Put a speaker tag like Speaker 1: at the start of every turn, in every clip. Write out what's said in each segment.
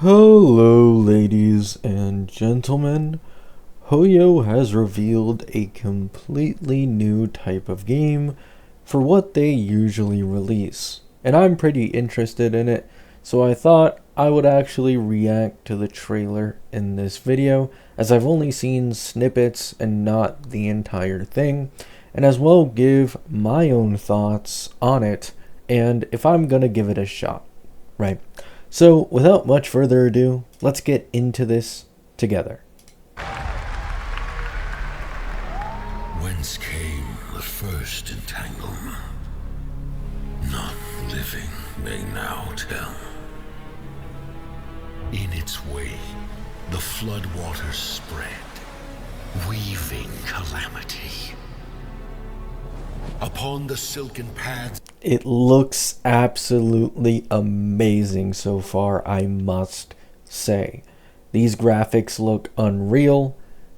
Speaker 1: Hello, ladies and gentlemen. Hoyo has revealed a completely new type of game for what they usually release, and I'm pretty interested in it, so I thought I would actually react to the trailer in this video, as I've only seen snippets and not the entire thing, and as well give my own thoughts on it, and if I'm gonna give it a shot, right? So, without much further ado, let's get into this together.
Speaker 2: Whence came the first entanglement? None living may now tell. In its way, the floodwaters spread, weaving calamity. Upon the silken paths,
Speaker 1: It looks absolutely amazing so far, I must say. These graphics look unreal.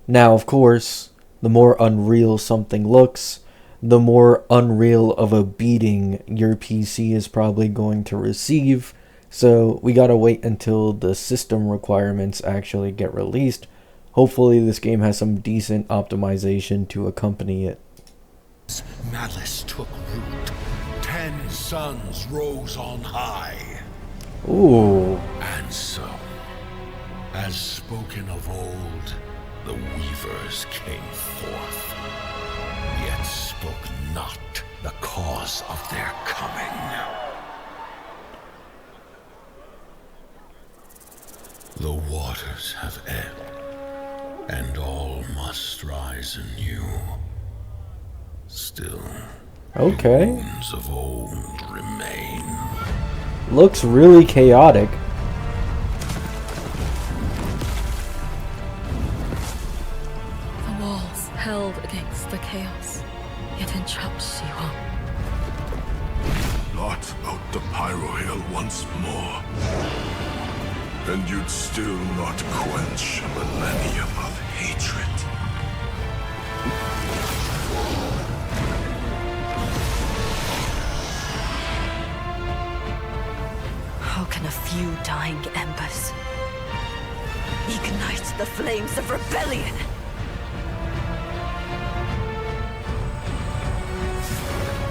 Speaker 1: Now, of course, the more unreal something looks, the more unreal of a beating your PC is probably going to receive. So we gotta wait until the system requirements actually get released. Hopefully this game has some decent optimization to accompany it.
Speaker 2: malice took root. 10 suns rose on high.
Speaker 1: Ooh.
Speaker 2: And so, as spoken of old, the weavers came forth, yet spoke not the cause of their coming. The waters have ebbed, and all must rise anew. Still,
Speaker 1: Okay.
Speaker 2: the wounds of old remain.
Speaker 1: Looks really chaotic.
Speaker 3: The walls held against the chaos, yet entrapped Shiwan.
Speaker 4: Blot out the Pyro Hill once more, and you'd still not quench a millennium of hatred.
Speaker 5: How can a few dying embers ignite the flames of rebellion?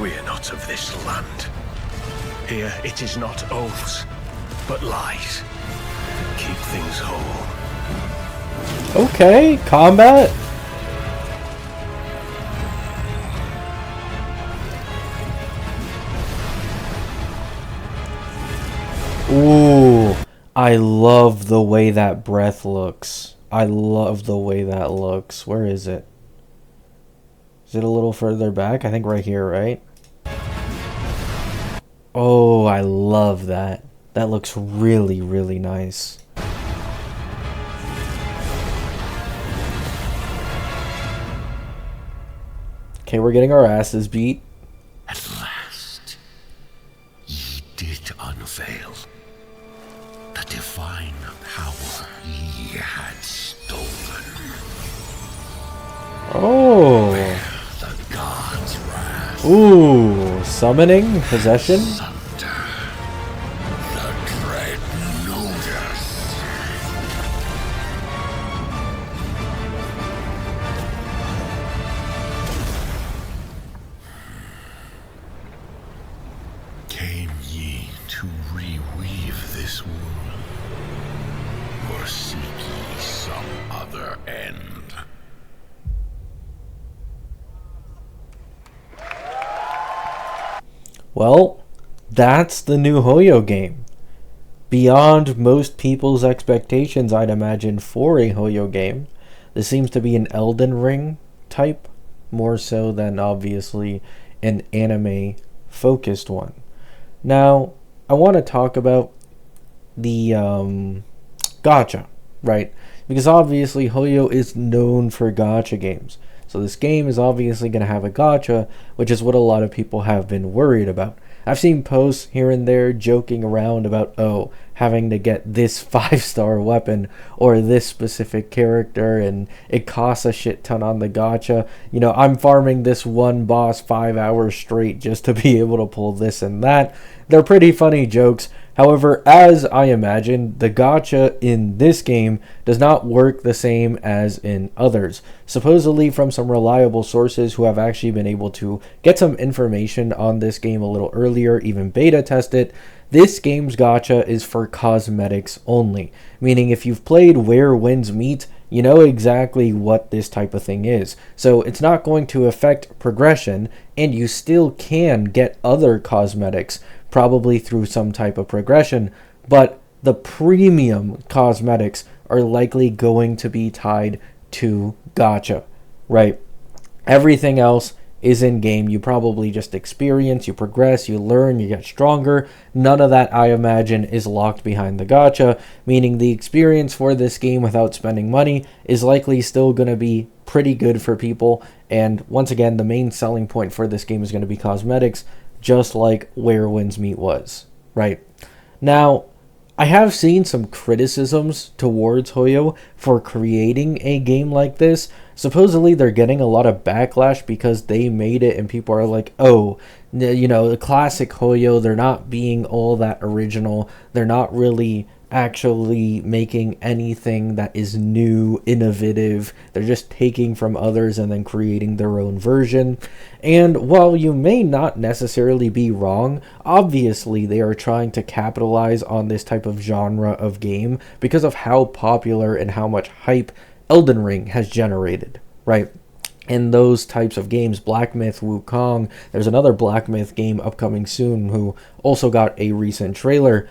Speaker 6: We are not of this land. Here it is not oaths, but lies that keep things whole.
Speaker 1: Okay, combat. Ooh, I love the way that breath looks. I love the way that looks. Where is it? Is it a little further back? I think right here, right? Oh, I love that. That looks really, really nice. Okay, we're getting our asses beat.
Speaker 2: At last, ye did unveil the divine power ye had stolen.
Speaker 1: Oh.
Speaker 2: The gods' wrath
Speaker 1: Ooh, summoning, possession.
Speaker 2: asunder. The dread Nodus. Came ye to reweave this world, or seek ye some other end?
Speaker 1: Well, that's the new Hoyo game. Beyond most people's expectations, I'd imagine, for a Hoyo game. This seems to be an Elden Ring type, more so than obviously an anime focused one. Now, I want to talk about the Gacha, right? Because obviously Hoyo is known for Gacha games. So this game is obviously going to have a Gacha, which is what a lot of people have been worried about. I've seen posts here and there joking around about, oh, having to get this 5-star weapon or this specific character, and it costs a shit ton on the gacha. You know, I'm farming this one boss 5 hours straight just to be able to pull this and that. They're pretty funny jokes. However, as I imagine, the gacha in this game does not work the same as in others. Supposedly, from some reliable sources who have actually been able to get some information on this game a little earlier, even beta test it, this game's gacha is for cosmetics only. Meaning if you've played Where Winds Meet, you know exactly what this type of thing is. So it's not going to affect progression, and you still can get other cosmetics, probably through some type of progression, but the premium cosmetics are likely going to be tied to gacha, right? Everything else is in game. You probably just experience, you progress, you learn, you get stronger. None of that, I imagine, is locked behind the gacha, meaning the experience for this game without spending money is likely still going to be pretty good for people. And once again, the main selling point for this game is going to be cosmetics, just like Where Winds Meet was, right? Now, I have seen some criticisms towards Hoyo for creating a game like this. Supposedly they're getting a lot of backlash because they made it and people are like, oh, you know, the classic Hoyo, they're not being all that original. They're not really actually making anything that is new, innovative. They're just taking from others and then creating their own version. And while you may not necessarily be wrong, obviously they are trying to capitalize on this type of genre of game because of how popular and how much hype Elden Ring has generated, right? In those types of games, Black Myth Wukong, there's another Black Myth game upcoming soon who also got a recent trailer.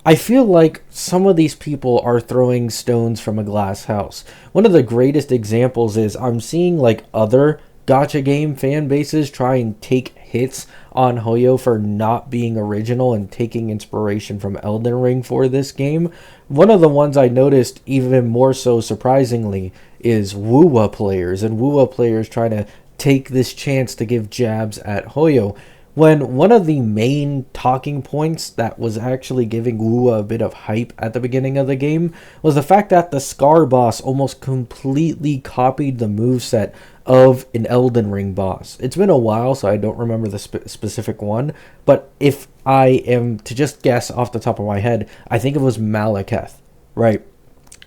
Speaker 1: I feel like some of these people are throwing stones from a glass house. One of the greatest examples is I'm seeing like other gacha game fan bases try and take hits on Hoyo for not being original and taking inspiration from Elden Ring for this game. One of the ones I noticed even more so surprisingly is Wuwa players, and Wuwa players trying to take this chance to give jabs at Hoyo, when one of the main talking points that was actually giving Wuwa a bit of hype at the beginning of the game was the fact that the Scar boss almost completely copied the moveset of an Elden Ring boss. It's been a while, so I don't remember the specific one, but if I am to just guess off the top of my head, I think it was Malekith, right?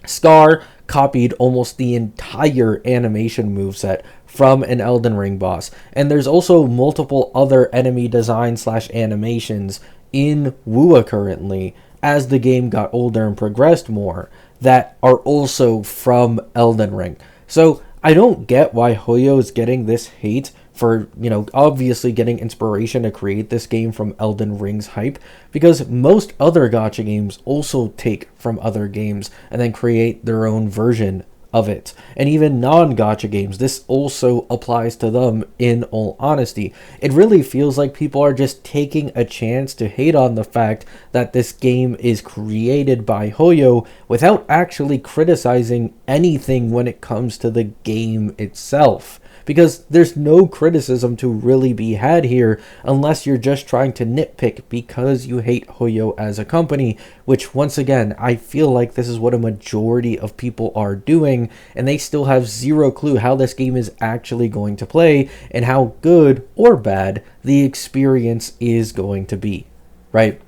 Speaker 1: Scar copied almost the entire animation moveset from an Elden Ring boss. And there's also multiple other enemy design / animations in Wuwa currently, as the game got older and progressed more, that are also from Elden Ring. So I don't get why Hoyo is getting this hate for, you know, obviously getting inspiration to create this game from Elden Ring's hype, because most other gacha games also take from other games and then create their own version of it. And even non-gacha games, this also applies to them, in all honesty. It really feels like people are just taking a chance to hate on the fact that this game is created by Hoyo without actually criticizing anything when it comes to the game itself. Because there's no criticism to really be had here unless you're just trying to nitpick because you hate Hoyo as a company, which once again, I feel like this is what a majority of people are doing, and they still have zero clue how this game is actually going to play and how good or bad the experience is going to be, right?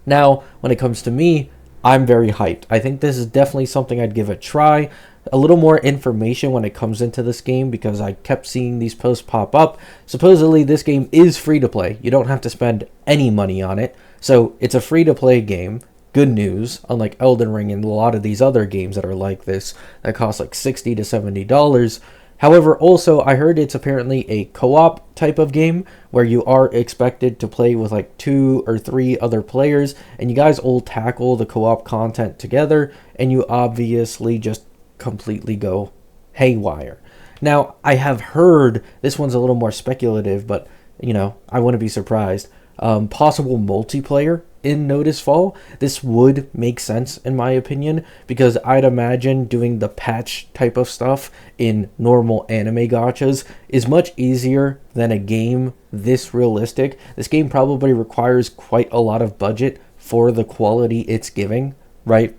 Speaker 1: Now, when it comes to me, I'm very hyped. I think this is definitely something I'd give a try. A little more information when it comes into this game, because I kept seeing these posts pop up. Supposedly this game is free to play. You don't have to spend any money on it. So it's a free to play game. Good news, unlike Elden Ring and a lot of these other games that are like this that cost like $60 to $70. However, also I heard it's apparently a co-op type of game where you are expected to play with like 2 or 3 other players, and you guys all tackle the co-op content together, and you obviously just completely go haywire. Now, I have heard, this one's a little more speculative, but, you know, I wouldn't be surprised, possible multiplayer in Nodus Fall. This would make sense in my opinion, because I'd imagine doing the patch type of stuff in normal anime gachas is much easier than a game this realistic. This game probably requires quite a lot of budget for the quality it's giving, right?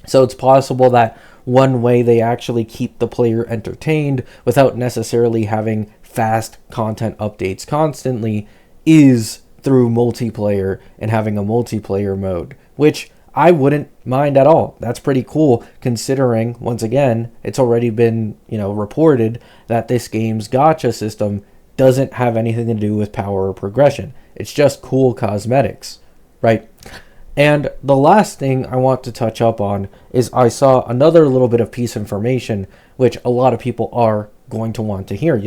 Speaker 1: So it's possible that one way they actually keep the player entertained without necessarily having fast content updates constantly is through multiplayer and having a multiplayer mode, which I wouldn't mind at all. That's pretty cool considering, once again, it's already been, reported that this game's gacha system doesn't have anything to do with power or progression. It's just cool cosmetics, right? And the last thing I want to touch up on is I saw another little bit of piece of information, which a lot of people are going to want to hear,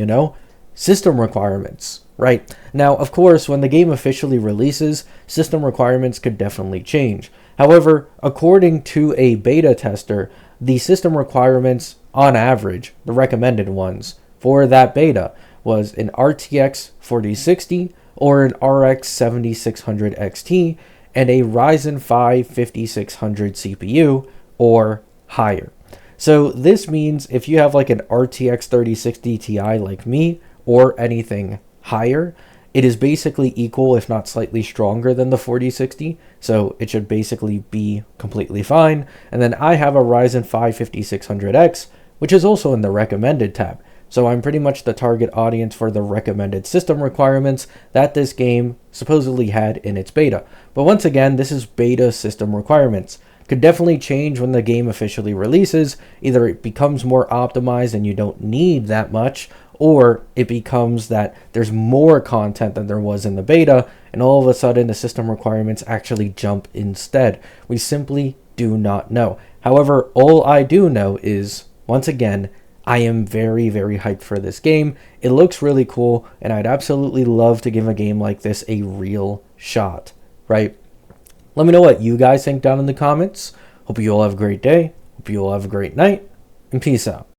Speaker 1: system requirements, right? Now, of course, when the game officially releases, system requirements could definitely change. However, according to a beta tester, the system requirements on average, the recommended ones for that beta, was an RTX 4060 or an RX 7600 XT and a Ryzen 5 5600 CPU or higher. So this means if you have like an RTX 3060 Ti like me or anything higher, it is basically equal, if not slightly stronger than the 4060. So it should basically be completely fine. And then I have a Ryzen 5 5600X, which is also in the recommended tab. So I'm pretty much the target audience for the recommended system requirements that this game supposedly had in its beta. But once again, this is beta system requirements. Could definitely change when the game officially releases. Either it becomes more optimized and you don't need that much, or it becomes that there's more content than there was in the beta, and all of a sudden the system requirements actually jump instead. We simply do not know. However, all I do know is, once again, I am very, very hyped for this game. It looks really cool, and I'd absolutely love to give a game like this a real shot, right? Let me know what you guys think down in the comments. Hope you all have a great day. Hope you all have a great night, and peace out.